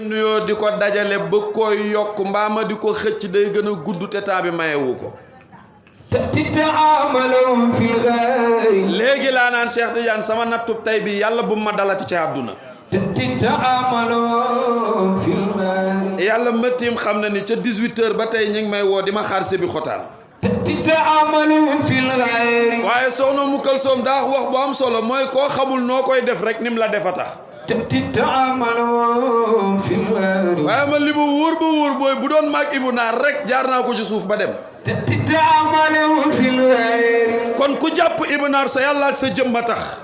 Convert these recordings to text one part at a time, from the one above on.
nuyoo di ko dajale ba koy yokk mbaama di ko xëcc day gën a gudd te temps bi mayewu ko léegi laa naan Cheikh Tidiane sama nattub tey bi yàlla bu ma dalati ci àdduna yàlla mëttiim xam na ni ca 18h ba tey ñu ngi may woo di ma xaar sébi xotaan waaye soxna mu Kalsoom daa wax bu am solo mooy koo xamul noo koy def rek nim la defa tax waaye man li ma wóor ba wóor mooy bu doon maag Ibou Naar rek jaar naa ko ci suuf ba dem kon ku jàpp Ibou Naar sa yàlla ak sa jëmma tax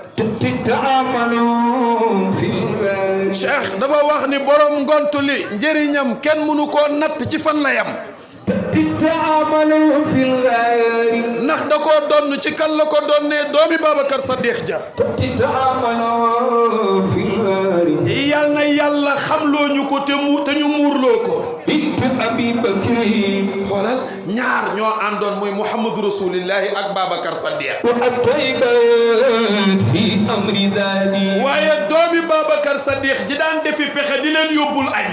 Cheikh dafa wax ni borom ngontu li njëriñam kenn mënu koo natt ci fan la yam ndax da koo donn ci kan la ko donnee doomi Babacar Sadikh ja yal na yàlla xamloo ñu ko te ñu muurloo ko xoolal ñaar ñoo àndoon muy Muhammadu Rasulillahi ak Babacar Sadikh waaye doomi Babacar Sadikh ji daan defi pexe di leen yóbbul añ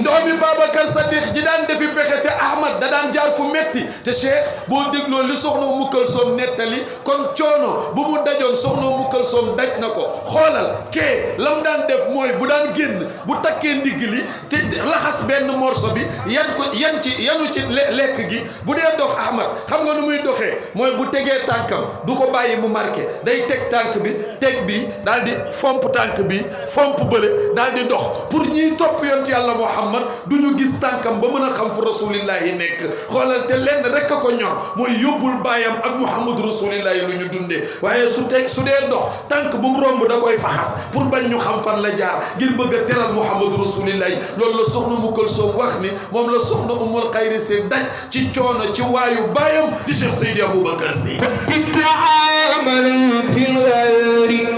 doomi Babacar Sadikh ji daan defi pexe te Ahmad da daan jaar fu metti te Cheikh boo dégloo li soxna Umu Kalsoom nettali kon coono bu mu dajoon soxna Umu Kalsoom daj na ko xoolal kee lam daan def mooy bu daan génn bu takkee ndigg li te laxas benn morso bi yanu ci lekk gi bu dee dox Ahmad xam nga nu muy doxee mooy bu tegee tànkam du ko bàyyi mu marqué day teg tànk bi teg bi daal di fomp tànk bi fomp bële daal di dox pour ñiy topp yonent yàlla Muhammad du ñu gis tànkam ba mën a xam fu rasulillahi nekk xoolal te lenn rek a ko ñor mooy yóbbul baayam ak Muhammadu rasulillahi lu ñu dundee waaye su dee dox tànk bu mu romb da koy faxas pour bañ ñu xam fan la jaar ngir bëgg a teral Muhammadu rasulillahi loolu la soxna mu Kalsoom wax ni moom la soxna Umul Xayri si daj ci coono ci waayu baayam di Cheikh Seydi Aboubacar Sy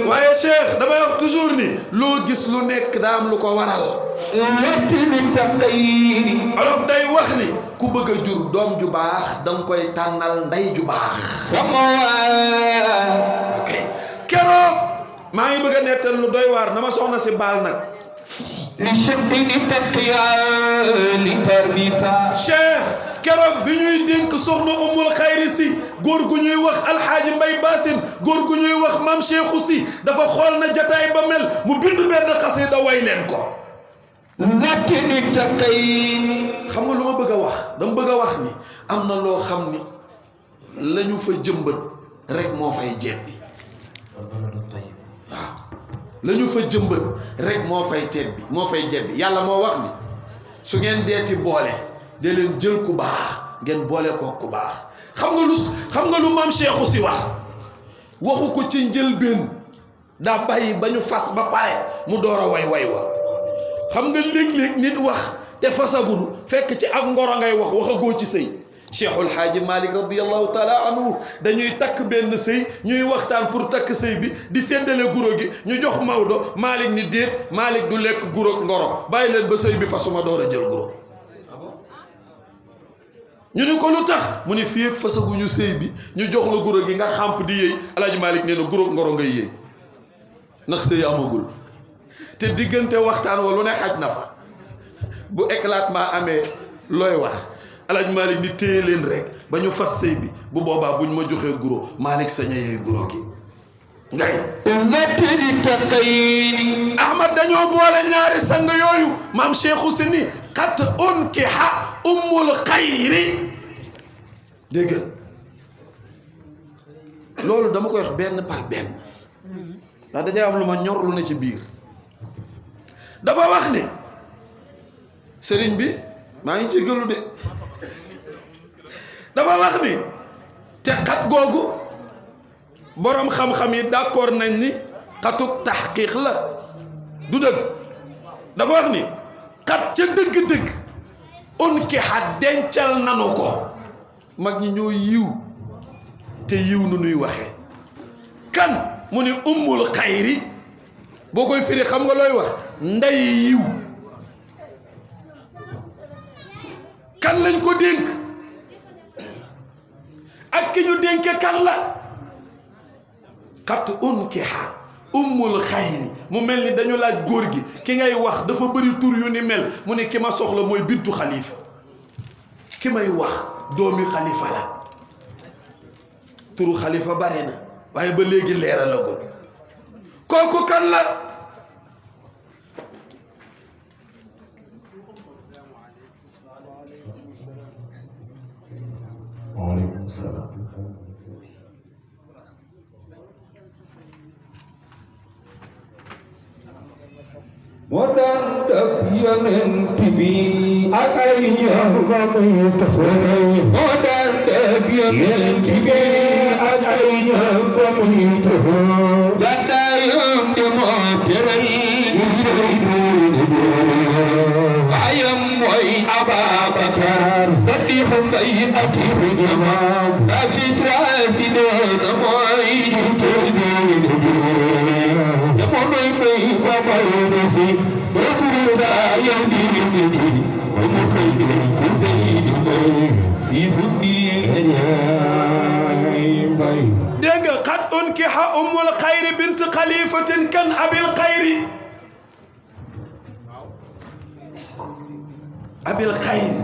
waaye Cheikh damay wax toujours ni loo gis lu nekk daa am lu ko waral olof day wax ni ku bëgg a jur doom ju baax danga koy tànnal ndey ju baax ok keroog maa ngi bëgg a nettal lu doy waar na ma soxna si baal nag Cheikh keroog bi ñuy dénk soxna Umul Xayri si góor gu ñuy wax alxaaji Mbay Baasin góor gu ñuy wax maam Cheikhu si dafa xool na jataay ba mel mu bind benn xasida way leen ko xam nga lu ma bëgg a wax dama bëgg a wax ni am na loo xam ni la ñu fa jëmbat rek moo fay jebbi waaw la ñu fa jëmbat rek moo fay tebbi moo fay jebbi yàlla moo wax ni su ngeen deeti boole de leen jël ku baax ngeen boole ko ku baax xam nga lu maam Cheikhu si waxu ko ci njëlbéen daa bàyyi ba ñu fas ba pare mu door a way wa xam nga léeg-léeg nit wax te fasagunu fekk ci ak ngoro ngay waxagoo ci sëy Cheikhul Haaji Malick radiyallahu taala anhu dañuy takk benn sëy ñuy waxtaan pour takk sëy bi di séddale guro gi ñu jox Maodo Malick ni déet Malick du lekk guro ngoro bàyyi leen ba sëy bi fasuma door a jël guro ñu ni ko lu tax mu ni fii ak fasaguñu sëy bi ñu jox la guro gi nga xàmp di yëy Alaaji Malick nee na guro ngoro ngay yëy ndax sëy amagul te diggante waxtaan wa lu ne xaj na fa bu éclatement amee looy wax Alaaji Malick ni téye leen rek ba ñu fas sëy bi bu boobaa buñ ma joxee guro Malick saña yee guro gi ngay Ahmad dañoo boole ñaari sang yooyu maam Cheikhu si ni xat unkiha Ummul Xayri dégg loolu dama koy wax benn par benn ndax dajay am lu ma ñor lu ne ci biir dafa wax ni sëriñ bi maa ngi jégalu de dafa wax ni te xat googu boroom xam-xam yi d'accord nañ ni xatuk taxqiq la du dëgg dafa wax ni xat ca dëgg-dëgg unki xat dencal nanu ko mag ñi ñoo yiw te yiw nu nuy waxee kan mu ni Ummul Xayri boo koy firi xam nga looy wax ndey yiw kan lañ ko dénk ak ki ñu dénke kan la xat unkiha ummul xayri mu mel ni dañu laaj góor gi ki ngay wax dafa bëri tur yu ni mel mu ne ki ma soxla mooy bintu xalifa ki may wax doomi xalifa la turu xalifa bari na waaye ba léegi leeralagul kooku kan la waaleykum salaam moo daan dab yonent bi ak ay ñoom ba muy taxawee moo daan dab yonent bi ak ay ñoom ba muy taxawee gàddaayam de moo teral baayam mooy Ababakar Sadiq Mbay Atiq Jamaam Afis Raasi doona mooy jamonoy may ba may si dokuta yam di wa mu xëy ko Seydi Mbay si sundi ñaay mbay dégg nga xat unkiha ummul xayri bint xalifatin kan abil xayri abil xayri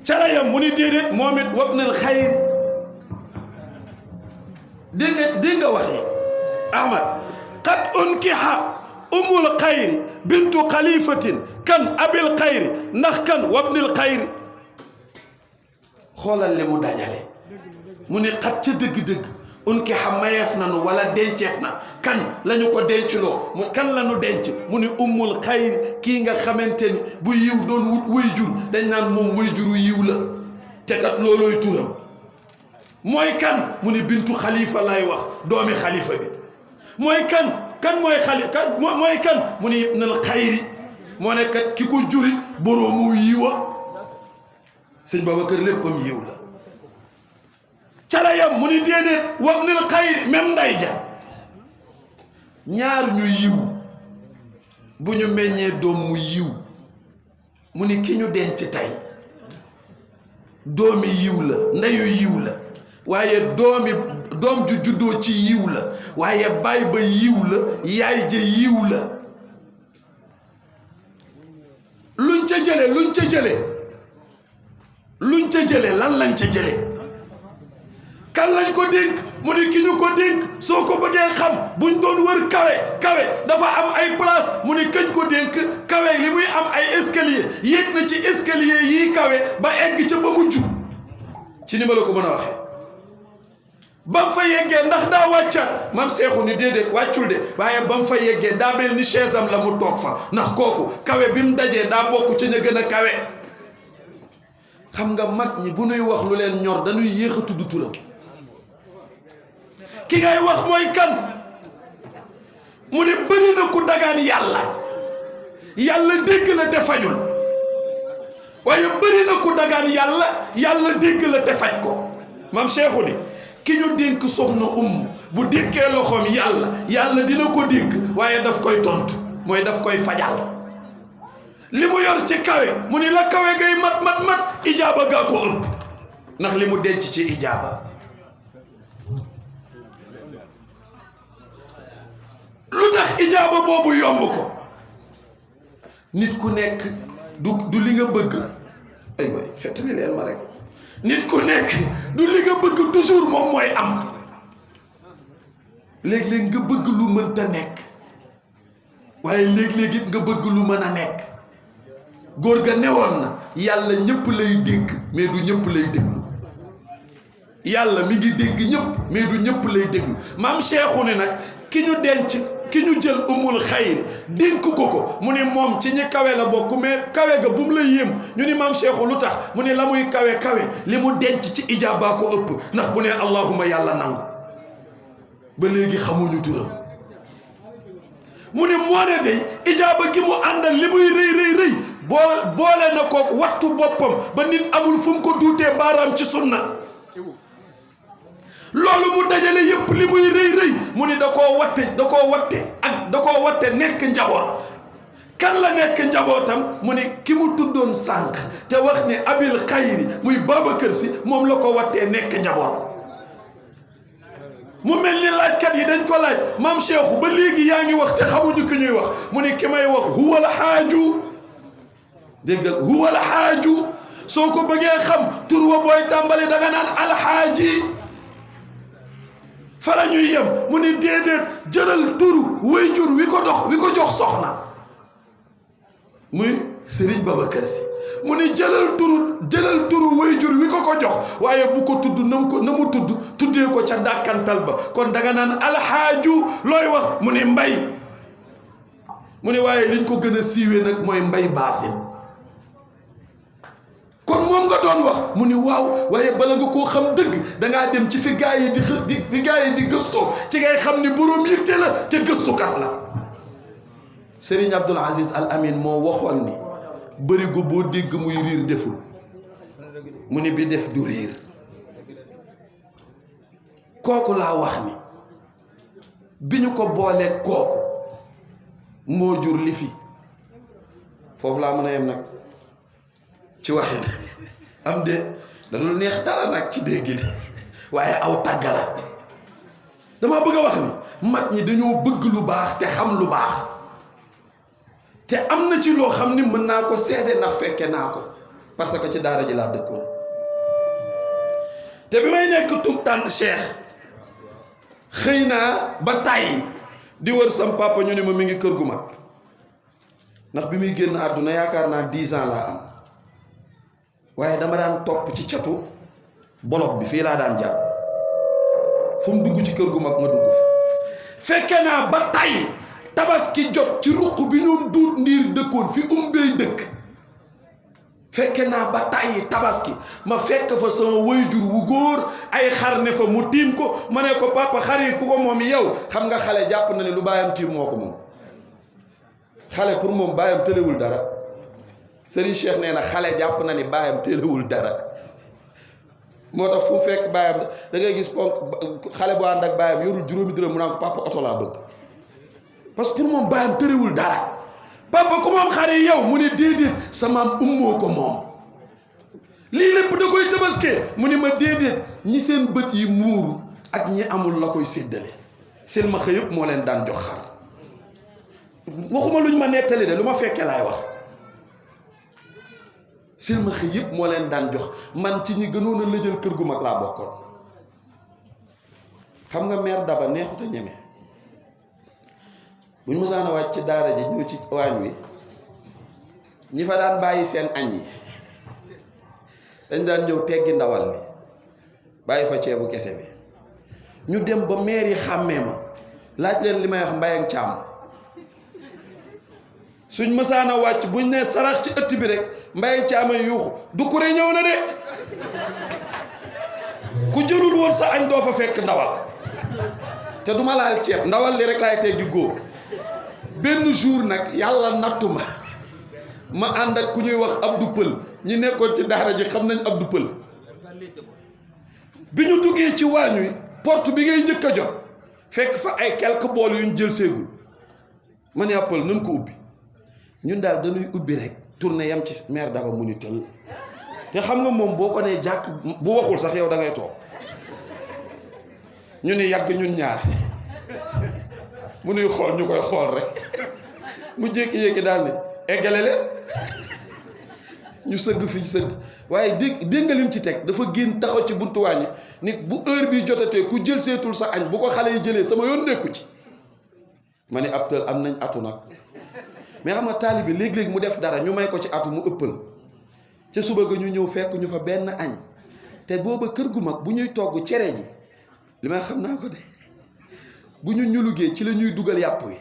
carayam mu ni déedéet moom it wabnal xayri dégg nga waxee Ahmad xat unkiha ummul xayri bintu xalifatin kan abil xayri ndax kan wabnil xayri xoolal li mu dajale mu ni xat ca dëgg-dëgg unkiha mayeef nanu wala denceef na kan lañu ko denculoo mu kan lañu denc mu ni ummul xayri kii nga xamante ni bu yiw doon wut way jur dañ naan moom way juru yiw la te kat loolooy turam mooy kan mu ni bintu xalifa lay wax doomi xalifa bi mooy kan mooy mooy kan mu ni ibnul xayri moo ne kat ki ko jurit boroomu yiwa sëñ Babacar léppam yiw la carayam mu ni déedéet wabnul xayri même nday ja ñaar ñu yiw bu ñu meññee doom mu yiw mu ni ki ñu denc tey doomi yiw la ndeyu yiw la waaye doom ju juddoo ci yiw la waaye baay ba yiw la yaay ja yiw la luñ ca jële lan lañ ca jële kan lañ ko dénk mu ni ki ñu ko dénk soo ko bëggee xam buñ doon wër kawe dafa am ay place mu ni kañ ko dénk kawe li muy am ay escalier yéeg na ci escalier yii kawe ba egg ca ba mujj ci ni ma la ko mën a waxee ba mu fa yeggee ndax daa wàccaat mam seexu ni déedéet wàccul de waaye ba mu fa yeggee daa mel ni chaise am la mu toog fa ndax kooku kawe bi mu dajee daa bokk ci ña gën a kawe xam nga mag ñi bu nuy wax lu leen ñor dañuy yéex a tudd turam ki ngay wax mooy kan mu ne bëri na ku dagaan yàlla dégg la te fajul waaye bëri na ku dagaan yàlla dégg la te faj ko mam seexu ni ki ñu dénk soxna bu dénkee loxoom yàlla dina ko dénk waaye daf koy tontu mooy daf koy fajal li mu yor ci kawe mu ni la kawe gay mat ijaaba gaa ko ëpp ndax li mu denc ci ijaaba lu tax ijaaba boobu yomb ko nit ku nekk du li nga bëgg ay way xettali leen ma rek nit ku nekk du li nga bëgg toujours moom mooy am léeg-léeg nga bëgg lu mënta nekk waaye léeg-léeg it nga bëgg lu mën a nekk góor ga newoon na yàlla ñëpp lay dégg mais du ñëpp lay déglu yàlla mi ngi dégg ñëpp mais du ñëpp lay déglu maam Cheikhu ne nag ki ñu jël umul xayri dénk ko mu ni moom ci ñi kawe la bokk mais kawe ga bu mu la yéem ñu ni maam Cheikhu lu tax mu ni la muy kawe li mu denc ci ijaaba ko ëpp ndax bu ne allahuma yàlla nangu ba léegi xamuñu turam mu ni moo ne day ijaaba gi mu àndal li muy rëy boole na ko wattu boppam ba nit amul fu mu ko duutee baaraam ci sunna loolu mu dajale yépp li muy rëy mu ni da koo watte nekk njaboot kan la nekk njabootam mu ni ki mu tuddoon sànq te wax ni abil xayri muy Babacar Si moom la ko wattee nekk njaboot mu mel ni laajkat yi dañ ko laaj maam Cheikhu ba léegi yaa ngi wax te xamuñu ki ñuy wax mu ne ki may wax huwal xaaju déggal huwal xaaju soo ko bëggee xam tur wa booy tàmbali da nga naan alxaaji fa la ñuy yem mu ni déedéet jëlal turu wayjur wi ko jox soxna muy Serigne Babacar Sy mu ni jëlal turu wayjur wi ko jox waaye bu ko tudd na mu tuddee ko ca dàkkantal ba kon da nga naan alxaaju looy wax mu ni mbay mu ni waaye liñ ko gën a siiwee nag mooy mbay baasin kon moom nga doon wax mu ni waaw waaye bala nga koo xam dëgg dangaa dem ci fi gaa yi di gëstoo ci ngay xam ni boroom yitte la te gëstukat la Serigne Abdoul Aziz Al Amin moo waxoon ni bërigo boo dégg muy riir deful mu ni bi def du riir kooku laa wax ni bi ñu ko boolee kooku moo jur li fi foofu laa mën a yem nag ci waxin am de da dul neex dara nag ci dégg di waaye aw tàgg la dama bëgg a wax ni mag ñi dañoo bëgg lu baax te xam lu baax te am na ci loo xam ni mën naa ko seede ndax fekke naa ko parce que ci daara ji laa dëkkoon te bi may nekk tout tànt Cheikh xëy naa ba tàyyi di wër sam papa ñu ne ma mi ngi kër gu mag ndax bi muy génn àdduna yaakaar naa 10 ans laa am waaye dama daan topp ci catu bolok bi fii laa daan jàpp fu mu dugg ci kër gu mag ma dugg fa fekke naa ba tàyyi tabaski jot ci ruq bi ñoom duut ndiir dëkkoon fi umbey dëkk fekke naa ba tàyyi tabaski ma fekk fa sama waajur wu góor ay xar ne fa mu tiim ko ma ne ko papa xar yi ku ko moom yow xam nga xale jàpp na ne lu baayam tiim moo ko moom xale pour moom baayam tëlewul dara Serigne Cheikh nee na xale jàpp na ni baayam tëlewul dara moo tax fu mu fekk baayam da ngay gis ponk xale bu ànd ak baayam yorul juróomi dërëm mu naan ko papa oto laa bëgg parce que pour moom baayam tërewul dara papa ku moom xar yi yow mu ne déedéet sama ummoo ko moom lii lépp da koy tabaskee mu ne ma déedéet ñi seen bët yi muuru ak ñi amul la koy séddale seen ma xëy yëpp moo leen daan jox xar waxuma luñ ma nettali de lu ma fekkee laay wax seen ma xëy yëpp moo leen daan jox man ci ñi gënoon a lëjal kër gu mag laa bokkoon xam nga mère Daba neexut a ñeme buñ mosaan a wàcc ci daara ji ñëw ci waañ wi ñi fa daan bàyyi seen añ yi dañ daan ñëw teggi ndawal li bàyyi fa ceebu kese bi ñu dem ba meer yi xàmmee ma laaj leen li may wax mbay ak caam suñ mosaan a wàcc buñ ne sarax ci ëtt bi rek mbay ak caam ay yuuxu du kuré ñëw na de ku jëlul woon sa añ doo fa fekk ndawal te duma laal ceeb ndawal li rek laay teggi góor benn jour nag yàlla nattu ma ànd ak ku ñuy wax Abdou Pël ñi nekkoon ci daara ji xam nañ Abdou Pël bi ñu duggee ci waañ wi porte bi ngay njëkk a jot fekk fa ay quelques bool yu ñu jël séegul ma ne Pël nañ ko ubbi ñun daal dañuy ubbi rek tourné yam ci mère Daba mu ni tël te xam nga moom boo ko nee jàkk bu waxul sax yow da ngay toog ñu ni yàgg ñun ñaar mu nuy xool ñu koy xool rek mu jékki-jékki daal ni eggale leen ñu sëgg fi sëgg waaye dégg nga lim ci teg dafa génn taxaw ci buntu waañ ni bu heure bi jotatee ku jël seetul sa añ bu ko xale yi jëlee sama yoon nekku ci ma ne ab tël am nañ atu nag mais xam nga taalibe bi léeg-léeg mu def dara ñu may ko ci atu mu ëppal ca suba ga ñu ñëw fekk ñu fa benn añ te booba kër gu mag bu ñuy togg cere ji li may xam naa ko de bu ñu ñulugee ci la ñuy dugal yàpp wi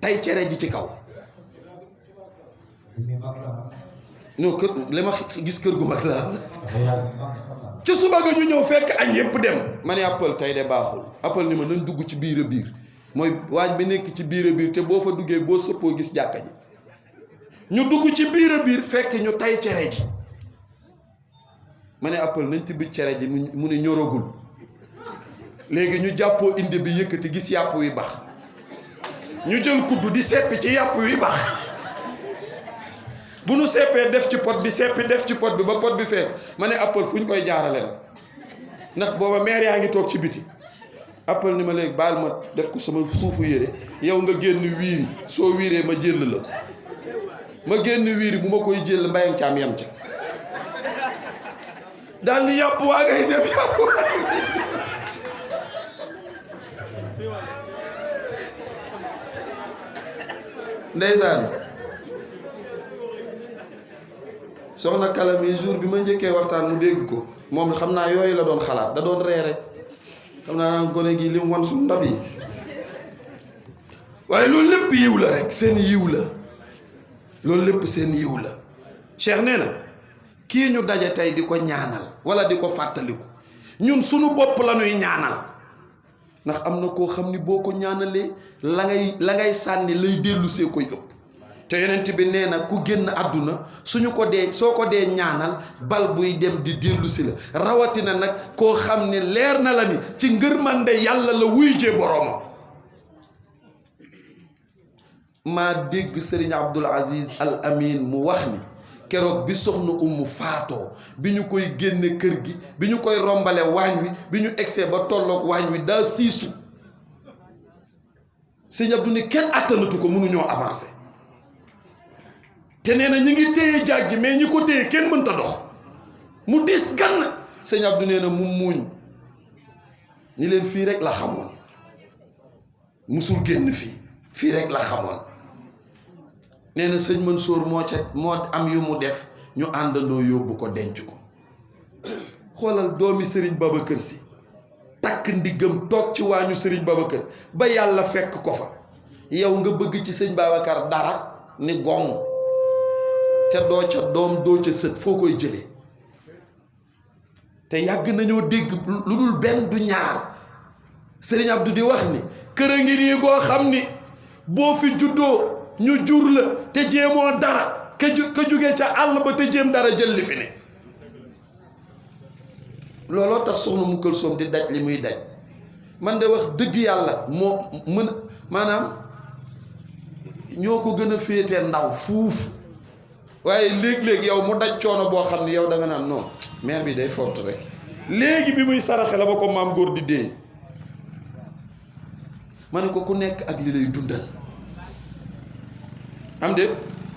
tey cere ji ci kaw non kër li ma gis kër gu mag la ca suba ga ñu ñëw fekk añ yépp dem ma ne appal tey de baaxul appal ni ma nañ dugg ci biir a biir mooy waañ bi nekk ci biir a biir te boo fa duggee boo sëppoo gis jàkka ji ñu dugg ci biir a biir fekk ñu tey cere ji ma ne appal nañ tibb cere ji mu ne ñoragul léegi ñu jàppoo indi bi yëkkati gis yàpp wi bax ñu jël kuddu di seppi ci yàpp wi bax bu nu seppee def ci pot bi seppi def ci pot bi ba pot bi fees ma ne appal fu ñu koy jaarale nag ndax booba meer yaa ngi toog ci biti appel ni ma léegi baal ma def ko sama suufu yére yow nga génn wiiri soo wiiree ma jël la ko ma génn wiiri bu ma koy jël mbayang caam yam ca daal ni yàpp waa ngay def yàpp ndeysaan soxna Kala mi jour bi ma njëkkee waxtaan mu dégg ko moom xam naa yooyu la doon xalaat da doon ree rek xam naa naan gone gi li mu wan suñu ndab yi waaye loolu lépp yiw la rek seen yiw la loolu lépp seen yiw la Cheikh nee na kii ñu daje tey di ko ñaanal wala di ko fàttaliku ñun suñu bopp la ñuy ñaanal ndax am na koo xam ni boo ko ñaanalee la ngay sànni lay dellu see koy ëpp te yonent bi nee na ku génn àdduna suñu ko dee soo ko dee ñaanal bal buy dem di dellu si la rawatina nag koo xam ne leer na la ni ci ngërmande yàlla la wuy jee boroomam. maa dégg Serigne Abdoul Aziz Al Amin mu wax ni keroog bi soxna Umu faatoo bi ñu koy génne kër gi bi ñu koy rombale waañ wi bi ñu egsee ba tolloog waañ wi daa siisu Serigne Abdou ni kenn attanatu ko mënuñoo avancer te nee na ñi ngi téye jaag ji mais ñi ko téye kenn mënta dox mu diis gann Serigne Abdou nee na mu muuñ ni leen fii rek la xamoon musul génn fii rek la xamoon nee na sëñ Mansour moo am yu mu def ñu àndandoo yóbbu ko denc ko xoolal doomi Serigne Babacar Sy takk ndiggam toog ci waañu Serigne Babacar ba yàlla fekk ko fa yow nga bëgg ci sëñ Babacar dara ni gong te doo ca doom doo ca sët foo koy jëlee te yàgg nañoo dégg lu dul benn du ñaar Serigne Abdou di wax ni kër a ngi nii goo xam ni boo fi juddoo ñu jur la te jéemoo dara ka jóge ca àll ba te jéem dara jël li fi ne looloo tax soxna mu Këlsoom di daj li muy daj man de wax dëgg yàlla moo mën maanaam ñoo ko gën a féete ndaw fuuf waaye léeg-léeg yow mu daj coono boo xam ne yow da nga naan non mère bi day fort rek léegi bi muy saraxe la ba ko maam góor di dee ma ne ko ku nekk ak li lay dundal am de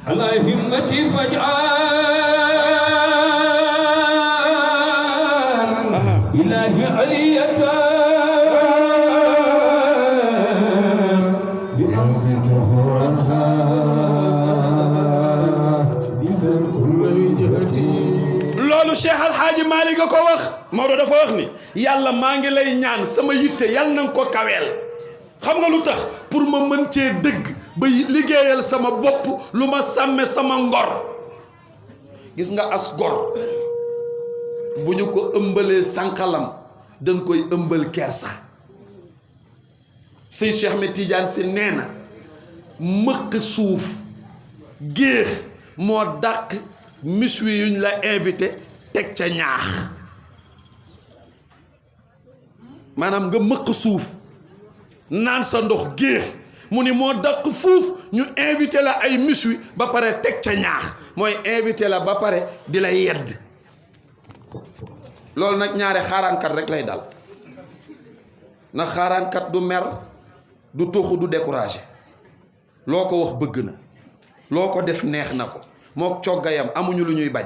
ala himmati faj'al ilahi aliyata bi ansi tukhranha bizal kulli jihati loolu Cheikh Al Hadji Malick a ko wax Maodo dafa wax ni yàlla maa ngi lay ñaan sama yitte yàlla na nga ko kaweel xam nga lu tax pour ma mën cee dëgg ba liggéeyal sama bopp lu ma sàmme sama ngor gis nga as gor bu ñu ko ëmbalee sànqalam dañ koy ëmbal kersa sëñ Cheikh Ahmed Tidiane Sy nee na mëq suuf géex moo dàq miswi yuñ la invité teg ca ñaax maanaam nga mëq suuf naan sa ndox géex mu ni moo dàq fuuf ñu invité la ay miswi ba pare teg ca ñaax mooy invité la ba pare di la yedd loolu nag ñaare xaaraankat rek lay dal ndax xaaraankat du mer du toxu du découragé loo ko wax bëgg na loo ko def neex na ko moo coggayam amuñu lu ñuy bañ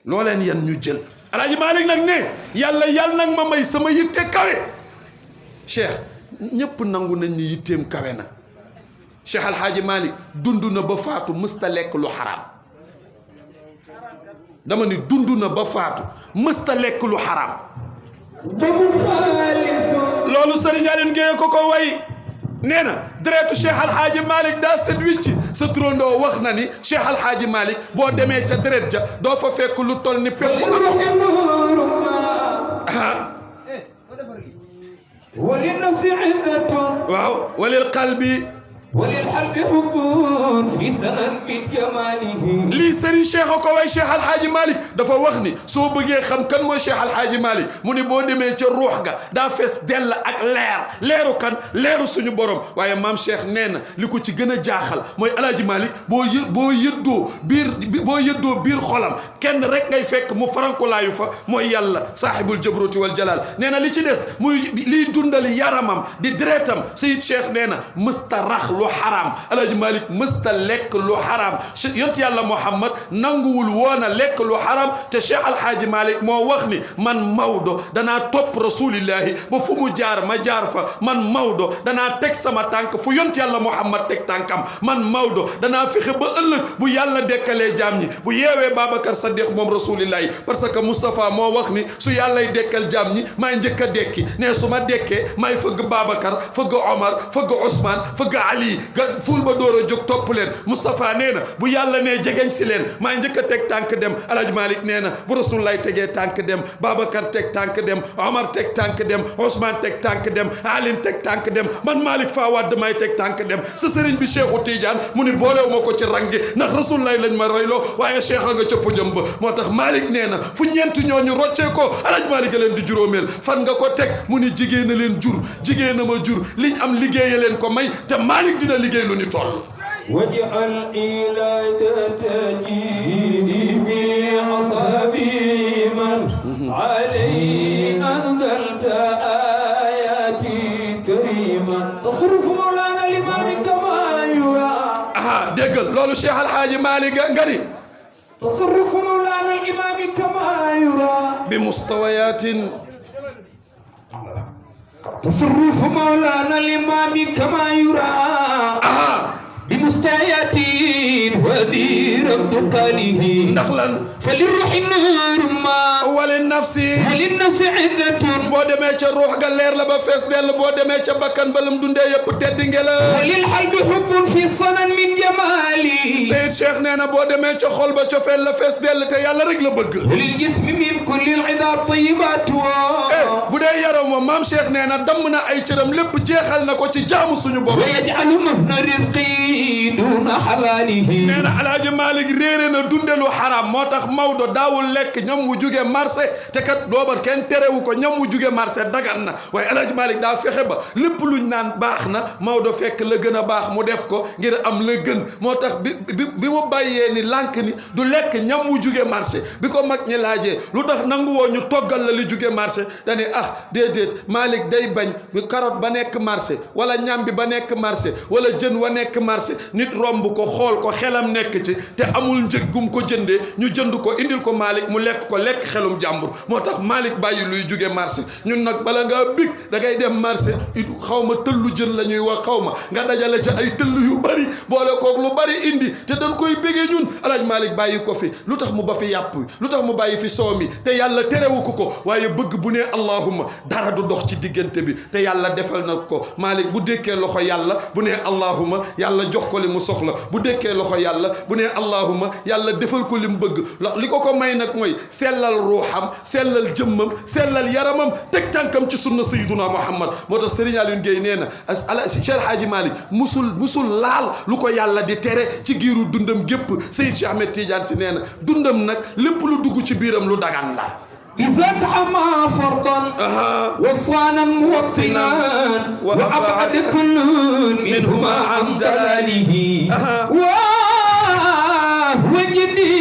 loo leen yan ñu jël Alaaji Malick nag ne yàlla nag ma may sama yitte kawe Cheikh ñëpp nangu nañ ni yitteem kawe na Cheikh Al Hadji Malick dund na ba faatu mësta lekk lu xaraam dama ni dund na ba faatu mësta lekk lu xaraam loolu Serigne Aline Gueye ko way nee na deretu Cheikh Al Hadji Malick daa set wicc sa turandoo wax na ni Cheikh Al Hadji Malick boo demee ca deret ja doo fa fekk lu toll ni pepp atom وللنفس عدة waaw walil qalbi وللحلق حب في سنن من جماله lii Serigne Cheikh a ko way Cheikh Alhaaji Malick dafa wax ni soo bëggee xam kan mooy Cheikh Alhaaji Malick mu ni boo demee ca ruux ga daa fees dell ak leeru kan leeru suñu borom waaye maam Cheikh nee na li ko ci gën a jaaxal mooy Alhaaji Malick boo yëddoo biir xolam kenn rek ngay fekk mu farankolaayu fa mooy yàlla saahibul jabruti wal jalal nee na li ci des muy liy dundali yaramam di deretam Seyid Cheikh nee na mësta rax lu xaraam Alhaaji Malick mësta lekk lu xaraam yont yàlla Muhammad nanguwul woon a lekk lu xaraam te Cheikh Alhaaji Malick moo wax ni man Maodo danaa topp rasulillahi ba fu mu jaar ma jaar fa man Maodo danaa teg sama tànk fu yont yàlla Muhammad teg tànkam man Maodo danaa fexe ba ëllëg bu yàlla dekkalee jaam ñi bu yeewee Babacar Saddiq moom rasulillahi parce que Moustapha moo wax ni su yàllay dekkal jaam ñi maay njëkk a dekki ne su ma dekkee maay fëgg Babacar fëgg Omar fëgg Ousmane fëgg Ali ga ful ba door a jóg topp leen Moustapha nee na bu yàlla nee jegeñ si leen maay njëkk a teg tànk dem Alhaaji Malick nee na bu rasulillahi tegee tànk dem Babacar teg tànk dem Omar teg tànk dem Ousmane teg tànk dem Ali teg tànk dem man Malick Fawad may teg tànk dem sa sëriñ bi Cheikhu Tidiane mu ni boolewu ma ko ci rangi ndax rasulillahi lañ ma royloo waaye Cheikh a nga cëpp jëm ba moo tax Malick nee na fu ñeenti ñooñu roccee ko Alhaaji Malick a leen di juróomeel fan nga ko teg mu ni jigéen a leen jur jigéen a ma jur liñ am liggéeye leen ko may te Malick dina liggéey lu ni toll واجعل إلى تجيني في عصابي من علي أنزلت آياتي كريما تصرف مولانا الإمام كما يرى déggal loolu Cheikh Alhaaji Malick nga ni تصرف مولانا الإمام كما يرى بمستويات تصرف مولانا الإمام كما يرى بمستويات ودير ابتقاله نخلا فللروح النور ما وللنفس عدة boo demee ca ruux ga leer la ba fees dell boo demee ca bakkan ba lam dundee yëpp tedd nge la وللحلب حب في الصنن من جمالي Seyid Cheikh nee na boo demee ca xol ba cofeel la fees dell te yàlla rek la bëgg وللجسم من كل العذا الطيبات bu dee yaram moom maam Cheikh nee na damm na ay cëram lépp jeexal na ko ci jaamu suñu borom ويجعل مهن رزقي دون حلاله nee na Alhaaji Malick réere na dundelu xaraam moo tax Maodo daawul lekk ñam wu juge marché te kat doobar kenn terewu ko ñam wu juge marché dagan na waaye Alhaaji Malick daa fexe ba lépp luñ naan baax na Maodo fekk la gën a baax mu def ko ngir am la gën moo tax bi mu bàyyee ni lànk ni du lekk ñam wu juge marché bi ko mag ñi laajee lu tax nangu woo ñu toggal la li juge marché dani déedéet Malick day bañ carotte ba nekk marché wala ñam bi ba nekk marché wala jën wa nekk marché nit romb ko xool ko xelam nekk ci te amul njëg gum ko jëndee ñu jënd ko indil ko Malick mu lekk ko lekk xelum jàmbur moo tax Malick bàyyi luy jóge marché ñun nag bala ngaa big da ngay dem marché xaw ma tëllu jën la ñuy wax xaw ma nga dajale ca ay tëll yu bari boole koog lu bari indi te dañ koy bégee ñun Alhaaji Malick bàyyi ko fi lu tax mu ba fi yàpp lu tax mu bàyyi fi soow mi te yàlla terewu ko waaye bëgg bu ne allahumma dara du dox ci diggante bi te yàlla defal na ko Malick bu dékkee loxo yàlla bu ne allahumma yàlla jox ko li mu soxla bu dékkee loxo yàlla bu ne allahumma yàlla defal ko li mu bëgg li ko may nag mooy sellal ruuxam sellal jëmmam sellal yaramam teg tànkam ci sunna sayyiduna Muhammad moo tax Serigne Alioune Gueye nee na Cheikh Hadji Malick musul laal lu ko yàlla di tere ci giiru dundam gépp Seyd Cheikh Ahmed Tidiane si nee na dundam nag lépp lu dugg ci biiram lu dagan la إذا تعمى فرضا وصانا موطنا وأبعد كل منهما عن دلاله وجدي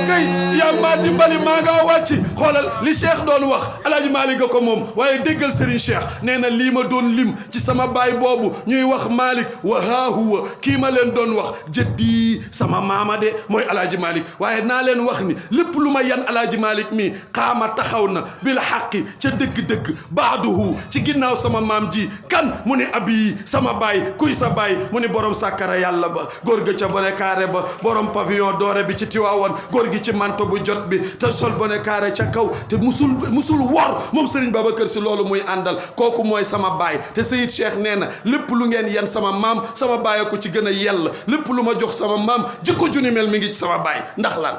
kay yaa maa dimbali maa nga wàcc xoolal li Cheikh doon wax Alhaaji Malick ko moom waaye déggal Serigne Cheikh nee na lii ma doon lim ci sama baay boobu ñuy wax Malick wa haa huwa kii ma leen doon wax jëddi sama maama de mooy Alhaaji Malick waaye naa leen wax ni lépp lu ma yan Alhaaji Malick mii xaama taxaw na bil xaqi ca dëgg-dëgg baaduhu ci ginnaaw sama maam ji kan mu ne abi sama baay kuy sa baay mu ne borom sàkkara yàlla ba góor ga ca bone carré ba borom pavillon doore bi ci Tiwaawan góor gi ci manto bu jot bi te sol bone carré ca kaw te musul wor moom Serigne Babacar Sy loolu muy àndal kooku mooy sama baay te Seyid Cheikh nee na lépp lu ngeen yan sama maam sama baay ko ci gën a yell lépp lu ma jox sama maam jikko ju ni mel mi ngi ci sama baay ndax lan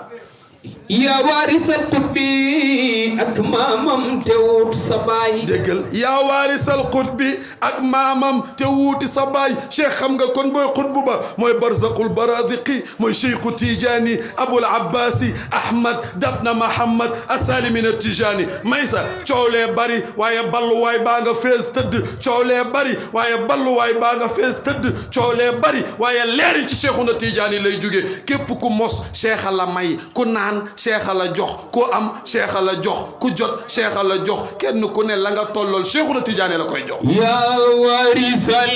yaa waarisal qutbi ak maamam te wuuti sa baay. déggal yaa waarisal qutbi ak maamam te wuuti sa baay cheikh xam nga kon booy qutbu ba mooy barzaqul baradiqi mooy cheikhu tijaani abul abbasi ahmad dabna mahamad asalimin tijaani may sa coowlee bari waaye balluwaay baa nga fees tëdd coowlee bari waaye balluwaay baa nga fees tëdd coowlee bari waaye leeri ci cheikhuna tijaani lay jóge képp ku mos cheikh la may ku naan cheikh la jox ku am cheikh la jox ku jot cheikh la jox kenn ku ne la nga tollool cheikhuna tijaani la koy jox yaa warisal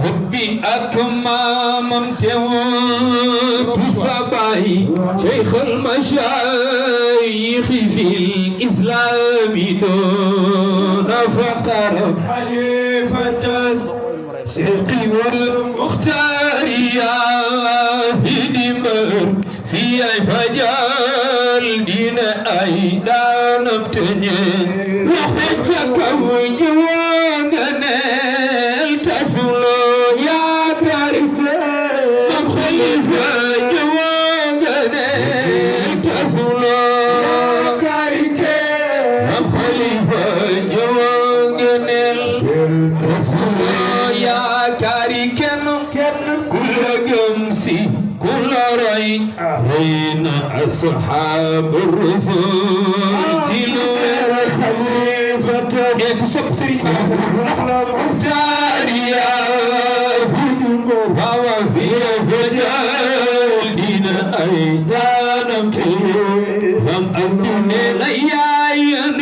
qutbi ak maamam te wuuti sa baay cheikh al mashayikh fil islami doona faqar xalifatas cheikh wal muxtaari yaa hidimar si ay fajal dina ay daanam teñe waxe ca kaw jiwanganel tasulo yaa karite am xalifa jiwanganel tasulo karike am xalifa jiwanganel tasulo yaa karike kenn ku la gëm si kula ray rayna ashab ar-rasul tilu khalifata e ku sopp serigne muhtariya hudugo bawa fi fajal dina ay danam te am andune la yan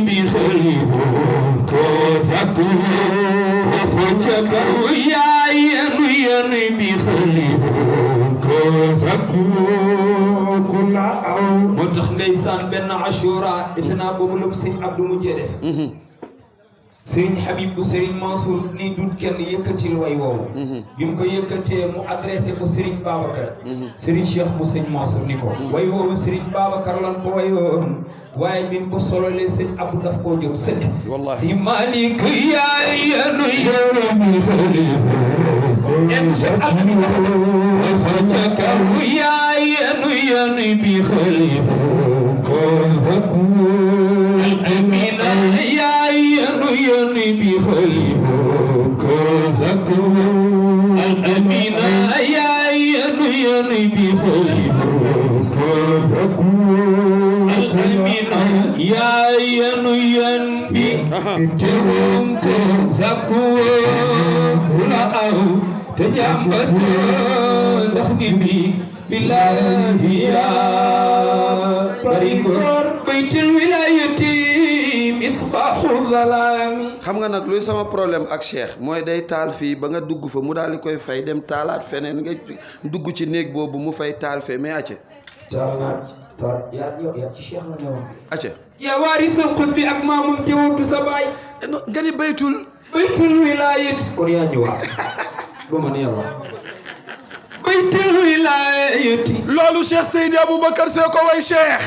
bi khalifa ko sakku ko chaka yan bi khalifa moo tax ndeysaan benn ashura defe naa boobu la sëñ Abdou mujjee def sëriñ Habib bu sëriñ Mansour nii dut kenn yëkkatil way woowu bi mu ko yëkkatee mu adressé ko sëriñ Babacar sëriñ Cheikh bu sëñ Mansour ni ko way woowu sëriñ Babacar lan ko way woon waaye bi mu ko sololee sëñ Abdou daf koo jóg sëkk si Malick yaay yanu yërëmi xalifa en sa abdi waxa kaw yaay yanu bi xalifa ko faku amina yaay yanu bi xalifa ko faku amina yaay yanu bi xalifa ko faku amina yaay yanu bi terum ko faku la aw te jàmbatu ndax ni bi billahi yaa bari góor baytul wilayati misbahu zalami xam nga nag luy sama problème ak cheikh mooy day taal fii ba nga dugg fa mu daal di koy fay dem taalaat feneen nga dugg ci néeg boobu mu fay taal fee mais acca yaa ci cheikh la newoon acca yaa waarisal qutbi ak maamum te wuutu sa baay nga ni baytul wilayati kon yaa ñëwaat ba man yàlla baytul wilayati loolu cheikh Seydi Aboubacar Sy ko way cheikh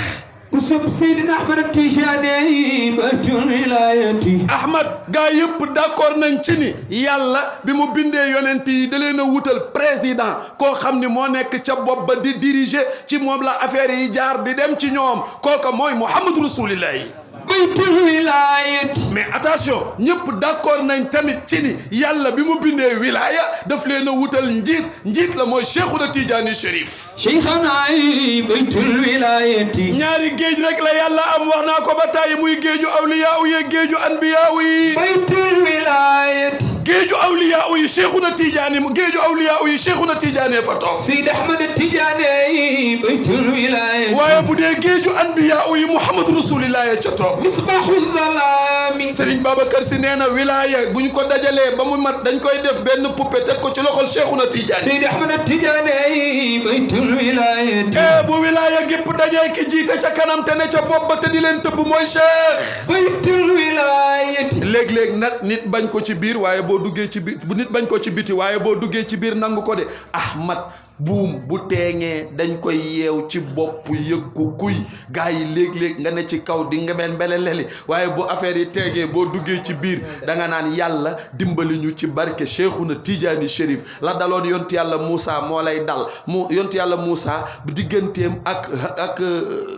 ku sopp Seydina Ahmad Tijaani baytul wilayati Ahmad gaa yëpp d'accord nañ ci ni yàlla bi mu bindee yonent yi da leen a wutal président koo xam ni moo nekk ca bopp ba di diriger ci moom la affaire yi jaar di dem ci ñoom kooka mooy Muhammad Rasulillah yi baytul wilayati mais attention ñëpp d'accord nañ tamit ci ni yàlla bi mu bindee wilaya daf leen a wutal njiit la mooy Cheikhuna Tijaani Chérif cheikhana baytul wilayati ñaari géej rek la yàlla am wax naa ko ba tàyyi muy géeju awliyaaw yi géeju anbiyaaw yi baytul wilayati géeju awliyaaw yi Cheikhuna Tijaani géeju awliyaaw yi Cheikhuna Tijaani fa toog Seydi Ahmad Tijaani baytul wilayati waaye bu dee géeju anbiyaaw yi Muhammad Rasulillah ca toog misbahu zalami Serigne Babacar Sy nee na wilaya bu ñu ko dajalee ba mu mat dañ koy def benn poupée teg ko ci loxol Cheikhuna Tijaani Seydi Ahmad Tijaani baytul wilayati bu wilaya gépp dajee ki jiite ca kanam te ne ca bopp ba te di leen tëbb mooy Cheikh baytul wilayati wilaayati léeg-léeg nag nit bañ ko ci biir waaye boo duggee ci biir bu nit bañ ko ci biti waaye boo duggee ci biir nangu ko de Ahmad buum bu teeŋee dañ koy yeew ci bopp yëg ko kuy gaa yi léeg-léeg nga ne ci kaw di nga mbeleleli waaye bu affaire yi teegee boo duggee ci biir da nga naan yàlla dimbali ñu ci barke Cheikhuna Tidiane Chérif la daloon yonti yàlla Moussa moo lay dal mu yonti yàlla Moussa digganteem ak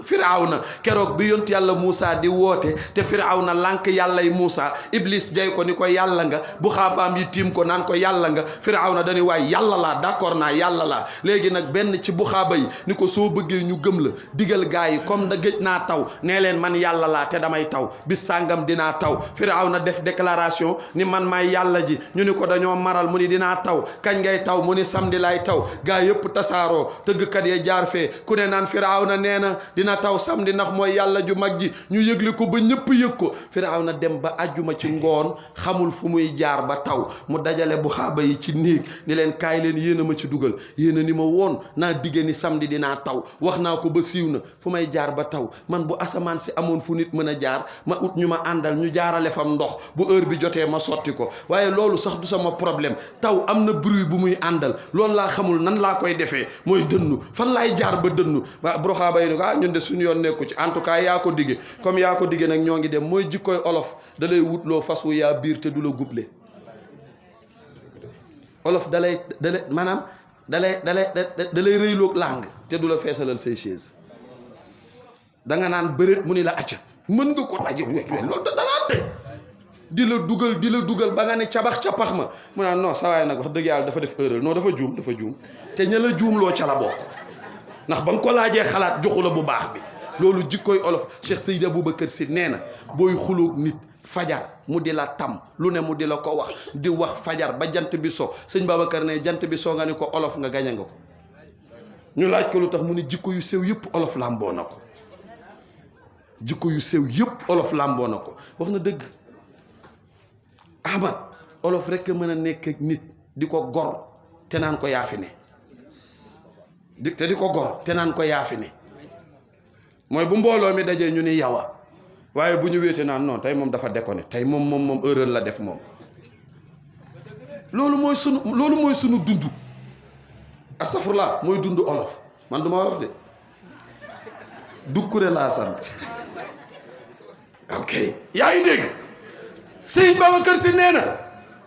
Firawna keroog bi yonti yàlla Moussa di woote te Firawna lànk yàllay Moussa Iblis jay ko ni ko yàlla nga bu xaabaam yi tiim ko naan ko yàlla nga Firawna dañuy waay yàlla laa d'accord naa yàlla laa léegi nag benn ci buxaaba yi ni ko soo bëggee ñu gëm la digal gaa yi comme da gëj naa taw nee leen man yàlla laa te damay taw bis sàngam dinaa taw Firawna def déclaration ni man maay yàlla ji ñu ni ko dañoo maral mu ni dinaa taw kañ ngay taw mu ni samedi lay taw gaa yëpp tasaaroo tëggkat ya jaar fee ku ne naan Firawna nee na dina taw samedi ndax mooy yàlla ju mag ji ñu yëgle ko ba ñëpp yëg ko Firawna dem ba àjjuma ci ngoon xamul fu muy jaar ba taw mu dajale buxaaba yi ci néeg ni leen kaay leen yéen a ma ci dugal yéen a ni ma woon naa digge ni samedi dinaa taw wax naa ko ba siiw na fu may jaar ba taw man bu asamaan si amoon fu nit mën a jaar ma ut ñu ma àndal ñu jaarale fam ndox bu heure bi jotee ma sotti ko waaye loolu sax du sama problème taw am na bruit bu muy àndal loolu laa xamul nan laa koy defee mooy dënnu fan laay jaar ba dënnu waa buxaaba yi ni ko ñun de suñu yoon nekku ci en tout cas yaa ko digge comme yaa ko digge nag ñoo ngi dem mooy jikkoy olof da lay wutloo fas wu yaa biir te du la guble olof dalay maanaam da lay rëyloog langue te du la feesalal say chaise da nga naan bëreet mu ni la acca mën nga ko daje loolu da danaa te di la dugal ba nga ne cabax-capax ma mu naan non sa waay nag wax dëgg yàlla dafa def erreur non dafa juum te ña la juumloo ca la bokk ndax ba nga ko laajee xalaat joxu la bu baax bi loolu jikkoy olof Cheikh Seydi Aboubacar Sy nee na booy xuloog nit fajar mu di la tam lu ne mu di la ko wax di wax fajar ba jant bi so sëñ Babacar ne jant bi so nga ni ko olof nga gañe nga ko ñu laaj ko lu tax mu ni jikko yu sew yëpp olof làmboo na ko jikko yu sew yëpp olof làmboo na ko wax na dëgg Ahmad olof rek mën a nekk ak nit di ko gor te naan ko yaafi ne di ko gor te naan ko yaafi ne mooy bu mbooloo mi dajee ñu ni yawa waaye bu ñu wéete naan non tey moom dafa déconné tey moom erreur la def moom loolu mooy sunu dund astafurlah mooy dund olof man duma olof de dukkure laa sant ok yaa ngi dégg Sëñ Babacar Sy nee na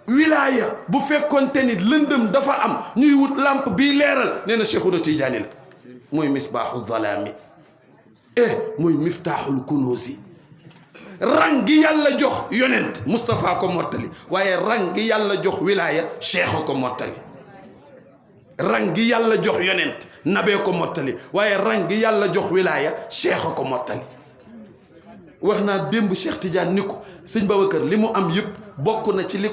wilaaya bu fekkoonte ni lëndëm dafa am ñuy wut lampe bii leeral nee na Cheikhuna Tidiane la mooy misbaaxu zalaami mooy miftaaxul kunuusi rang gi yàlla jox yonent Moustapha ko mottali waaye rang gi yàlla jox wilaaya cheikh ko mottali rang gi yàlla jox yonent nabee ko mottali waaye rang gi yàlla jox wilaaya cheikh ko mottali wax naa démb Cheikh Tidiane ni ko sëñ Babacar li mu am yëpp bokk na ci li ko